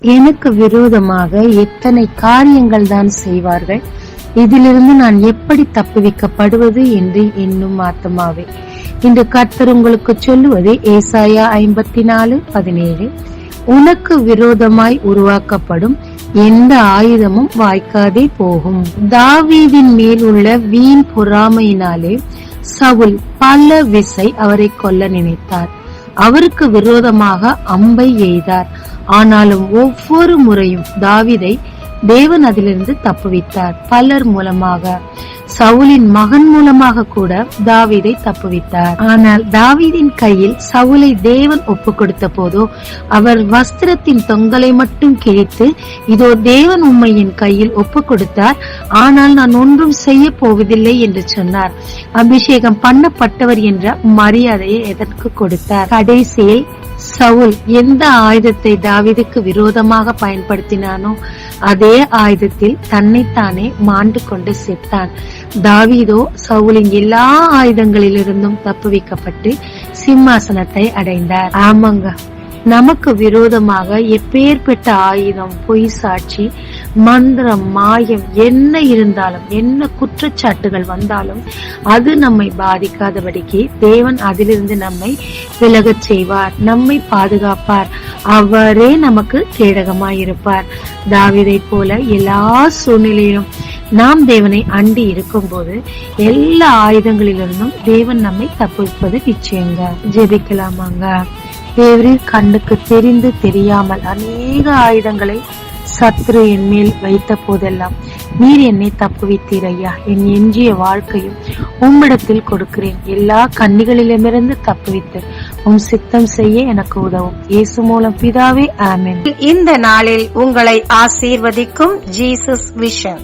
எனக்கு விரோதமாக எத்தனை காரியங்கள் தான் செய்வார்கள், இதிலிருந்து நான் எப்படி தப்புவிக்கப்படுவது என்று எண்ணும் ஆத்துமாவே, இன்று கர்த்தர் உங்களுக்கு சொல்லுவது ஏசாயா 54:17, உனக்கு விரோதமாய் உருவாக்கப்படும் எந்த ஆயுதமும் வாய்க்காதே போகும். தாவீதின் மேல் உள்ள வீண் பொறாமையினாலே சவுல் பல விசை அவரை கொல்ல நினைத்தார். அவருக்கு விரோதமாக அம்பை எய்தார். ஆனாலும் ஒவ்வொரு முறையும் தாவீதை தேவன் அதிலிருந்து தப்புவித்தார். பலர் மூலமாக, சவுலின் மகன் மூலமாக கூட தாவீதை தப்புவித்தார். ஆனால் தாவீதின் கையில் சவுலை தேவன் ஒப்பு கொடுத்த போதோ அவர் வஸ்திரத்தின் தொங்கலை மட்டும் கிழித்து, இதோ தேவன் உம்மை என் கையில் ஒப்பு கொடுத்தார், ஆனால் நான் ஒன்றும் செய்ய போவதில்லை என்று சொன்னார். அபிஷேகம் பண்ணப்பட்டவர் என்ற மரியாதையை எதற்கு கொடுத்தார்? கடைசியில் சவுல் எந்த ஆயுதத்தை தாவீதுக்கு விரோதமாக பயன்படுத்தினானோ அதே ஆயுதத்தில் தன்னைத்தானே மாண்டு கொண்டு செத்தான். தாவீதோ சவுலின் எல்லா ஆயுதங்களிலிருந்தும் தப்புவிக்கப்பட்டு சிம்மாசனத்தை அடைந்தார். ஆமாங்க, நமக்கு விரோதமாக எப்பேற்பட்ட ஆயுதம், பொய் சாட்சி, மந்திரம், மாயம் என்ன இருந்தாலும், என்ன குற்றச்சாட்டுகள் வந்தாலும் அது நம்மை பாதிக்காதபடிக்கு தேவன் அதிலிருந்து நம்மை விலகச் செய்வார், நம்மை பாதுகாப்பார். அவரே நமக்கு கேடகமாயிருப்பார். தாவீதை போல எல்லா சூழ்நிலையிலும் நாம் தேவனை அண்டி இருக்கும் போது எல்லா ஆயுதங்களிலிருந்தும் தேவன் நம்மை தப்புவிப்பது நிச்சயங்க. ஜெபிக்கலாமாங்க. தேவரீர் கண்ணுக்கு தெரிந்து தெரியாமல் அநேக ஆயுதங்களை சத்ரு என் மேல் வைத்த போதெல்லாம் நீர் என்னை தப்புவித்தீர் ஐயா. என் எஞ்சிய வாழ்க்கையும் உம்மிடத்தில் கொடுக்கிறேன். எல்லா கண்ணிகளிலுமிருந்து தப்புவித்து உம் சித்தம் செய்ய எனக்கு உதவும். இயேசு மூலம் பிதாவே, ஆமென். இந்த நாளில் உங்களை ஆசீர்வதிக்கும் ஜீசஸ் விஷன்.